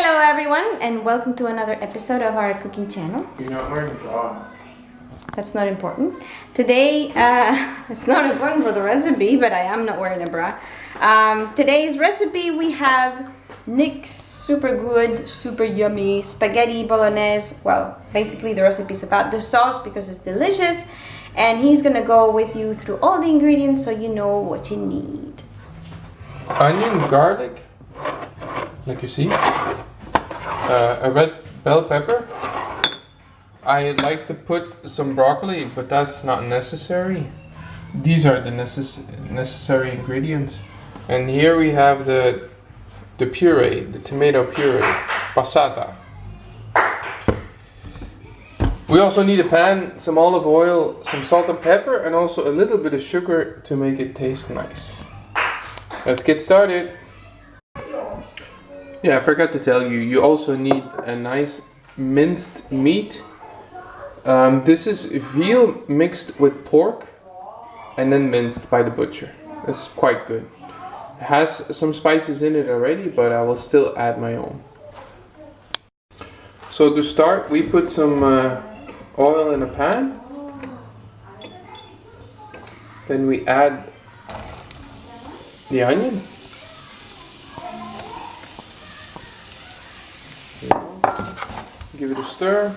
Hello everyone and welcome to another episode of our cooking channel. You're not wearing a bra. That's not important. Today, it's not important for the recipe, but I am not wearing a bra. Today's recipe we have Nick's super good, super yummy spaghetti bolognese. Well, basically the recipe is about the sauce because it's delicious. And he's gonna go with you through all the ingredients so you know what you need. Onion, garlic, like you see. A red bell pepper. I like to put some broccoli, but that's not necessary. These are the necessary ingredients. And here we have the puree, the tomato puree, passata. We also need a pan, some olive oil, some salt and pepper, and also a little bit of sugar to make it taste nice. Let's get started. Yeah, I forgot to tell you, you also need a nice minced meat. This is veal mixed with pork and then minced by the butcher. It's quite good. It has some spices in it already, but I will still add my own. So to start, we put some oil in a pan. Then we add the onion. Give it a stir.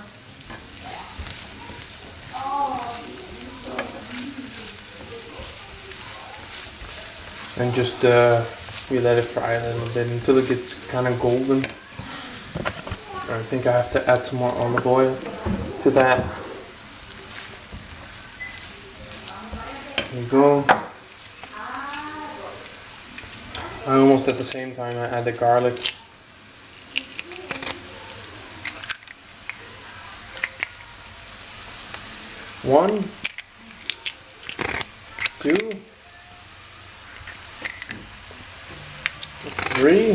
And just we let it fry a little bit until it gets kind of golden. I think I have to add some more olive oil to that. There you go. Almost at the same time I add the garlic. One, two, three,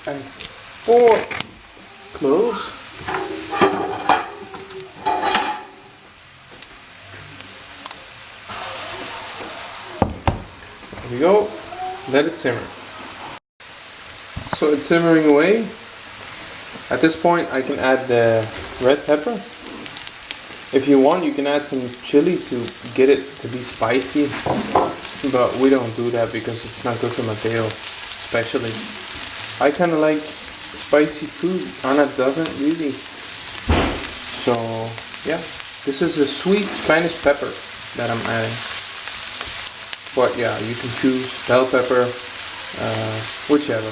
and four cloves. There we go. Let it simmer. So it's simmering away. At this point I can add the red pepper. If you want, you can add some chili to get it to be spicy, but we don't do that because it's not good for Mateo, especially. I kind of like spicy food, Anna doesn't really. So yeah, this is a sweet Spanish pepper that I'm adding. But yeah, you can choose bell pepper, whichever.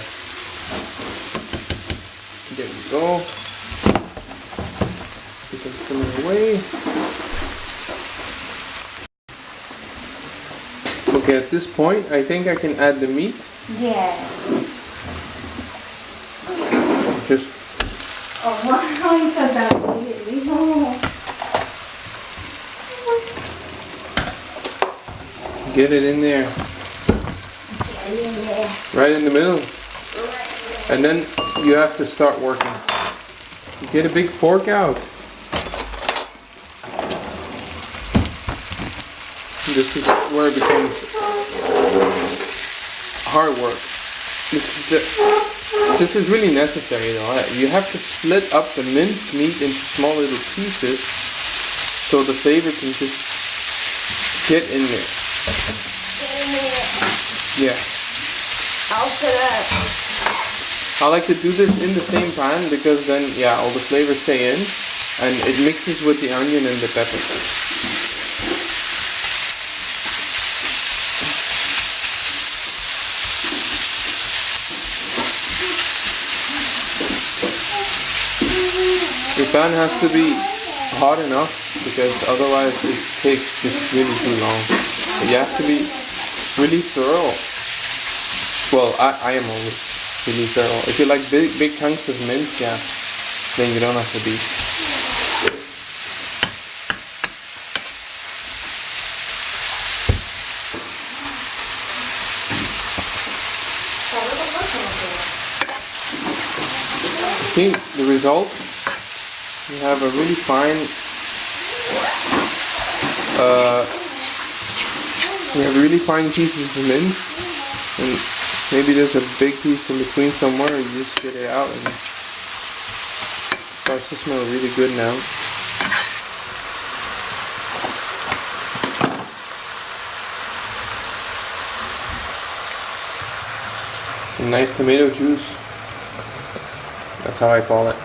There we go. You can simmer away. Okay, at this point, I think I can add the meat. Yeah. Just. Oh, wow, it's so that Get it in there. Right in the middle. And then you have to start working. Get a big fork out. This is where it becomes hard work. This is really necessary though. You have to split up the minced meat into small little pieces so the flavor can just get in there. Yeah. I'll put up. I like to do this in the same pan because then, yeah, all the flavors stay in and it mixes with the onion and the pepper. Your pan has to be hot enough because otherwise it takes just really too long. You have to be really thorough. Well, I am always really thorough. If you like big chunks of mint, yeah, then you don't have to be. See the result? You have a really fine We have really fine pieces of mince, and maybe there's a big piece in between somewhere. You just get it out and it starts to smell really good now. Some nice tomato juice. That's how I call it.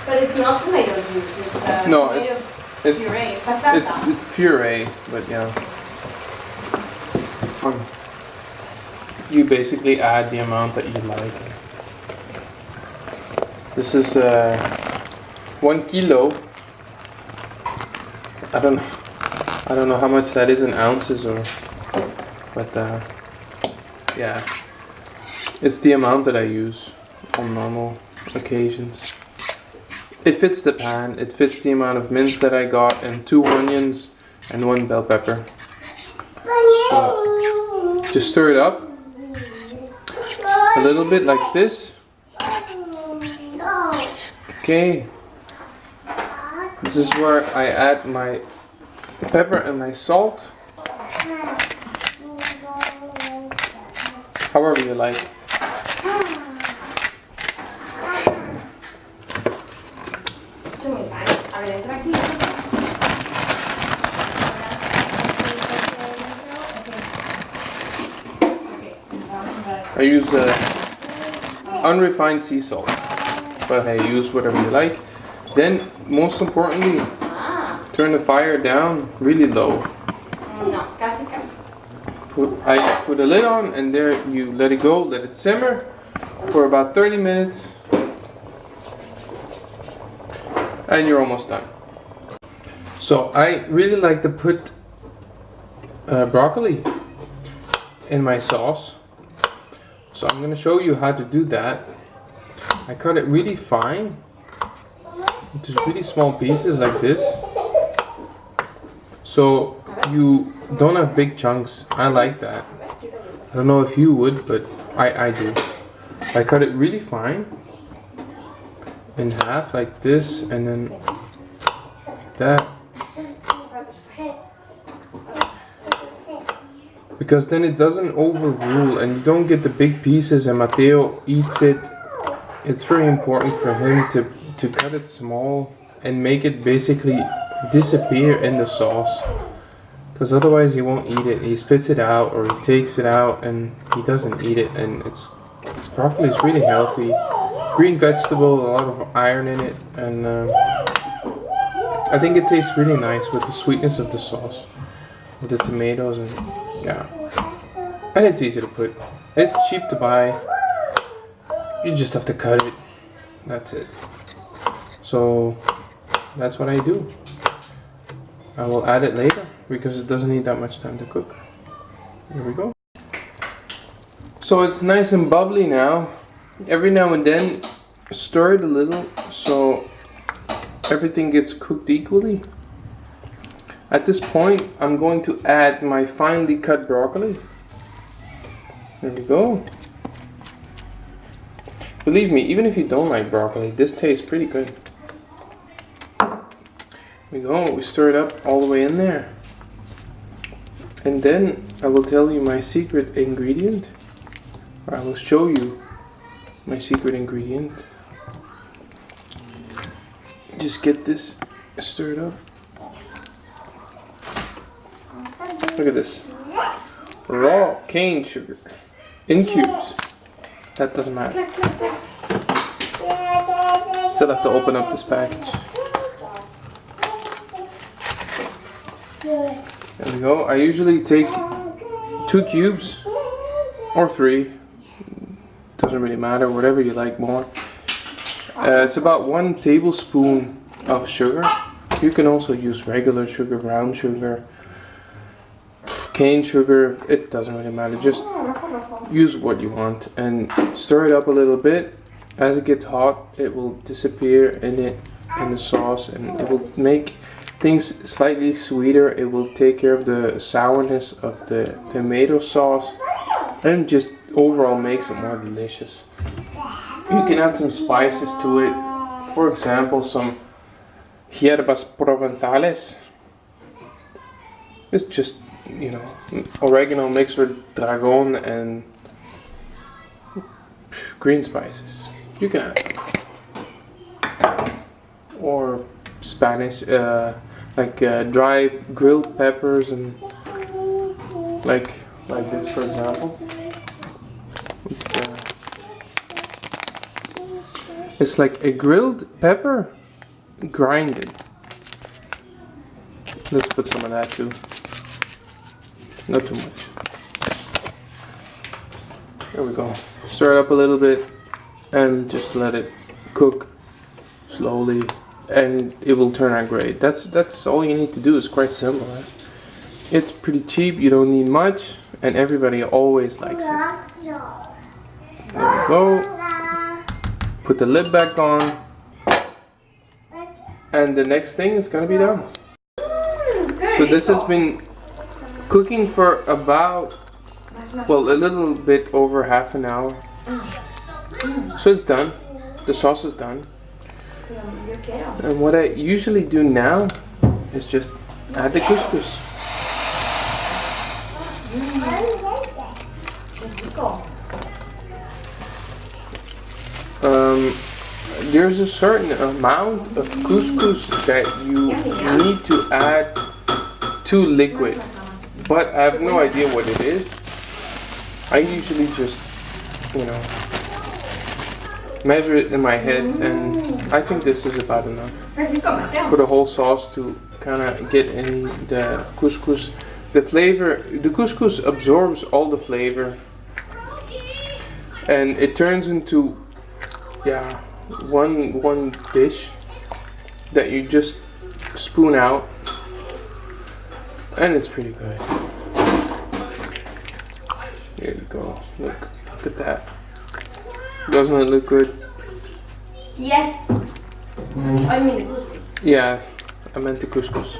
But it's not tomato juice. It's no, tomato it's puree. Passata. it's puree, but yeah. You basically add the amount that you like. This is 1 kilo. I don't know how much that is in ounces, but yeah, it's the amount that I use on normal occasions. It fits the pan, it fits the amount of mince that I got, and 2 onions and 1 bell pepper. So just stir it up a little bit like this. Okay, this is where I add my pepper and my salt, however you like. I use unrefined sea salt, but I use whatever you like. Then, most importantly, turn the fire down really low. No, casi. I put a lid on, and there you let it go, let it simmer for about 30 minutes, and you're almost done. So I really like to put broccoli in my sauce. So I'm going to show you how to do that. I cut it really fine into really small pieces like this. So you don't have big chunks. I like that. I don't know if you would, but I do. I cut it really fine in half like this, and then like that. Because then it doesn't overrule and you don't get the big pieces and Matteo eats it. It's very important for him to cut it small and make it basically disappear in the sauce. Because otherwise he won't eat it. He spits it out or he takes it out and he doesn't eat it. And broccoli is really healthy. Green vegetable, a lot of iron in it. And I think it tastes really nice with the sweetness of the sauce. With the tomatoes and yeah. And it's easy to put. It's cheap to buy. You just have to cut it. That's it. So that's what I do. I will add it later because it doesn't need that much time to cook. Here we go. So it's nice and bubbly now. Every now and then stir it a little so everything gets cooked equally. At this point, I'm going to add my finely cut broccoli. There we go. Believe me, even if you don't like broccoli, this tastes pretty good. There we go, we stir it up all the way in there. And then I will tell you my secret ingredient. Or I will show you my secret ingredient. Just get this stirred up. Look at this. Raw cane sugar in cubes. That doesn't matter. Still have to open up this package. There we go. I usually take 2 cubes or 3. Doesn't really matter, whatever you like more. It's about 1 tablespoon of sugar. You can also use regular sugar, brown sugar, cane sugar, it doesn't really matter. Just use what you want and stir it up a little bit. As it gets hot, it will disappear in the sauce and it will make things slightly sweeter. It will take care of the sourness of the tomato sauce and just overall makes it more delicious. You can add some spices to it. For example, some hierbas provenzales. It's just, you know, oregano mixed with dragon and green spices. You can add some. Or Spanish, dry grilled peppers and like this, for example. It's like a grilled pepper grinded. Let's put some of that too. Not too much. There we go. Stir it up a little bit and just let it cook slowly, and it will turn out great. That's all you need to do. It's quite simple. Right? It's pretty cheap. You don't need much, and everybody always likes it. There we go. Put the lid back on, and the next thing is gonna be done. So this has been cooking for about, well, a little bit over half an hour. So it's done. The sauce is done. And what I usually do now is just add the couscous. There's a certain amount of couscous that you need to add to liquid, but I have no idea what it is. I usually just, you know, measure it in my head, and I think this is about enough for the whole sauce to kind of get in the couscous. The flavor, the couscous absorbs all the flavor, and it turns into, yeah, one dish that you just spoon out, and it's pretty good. There you go. Look at that. Doesn't it look good? Yes. I mean the couscous. Yeah, I meant the couscous.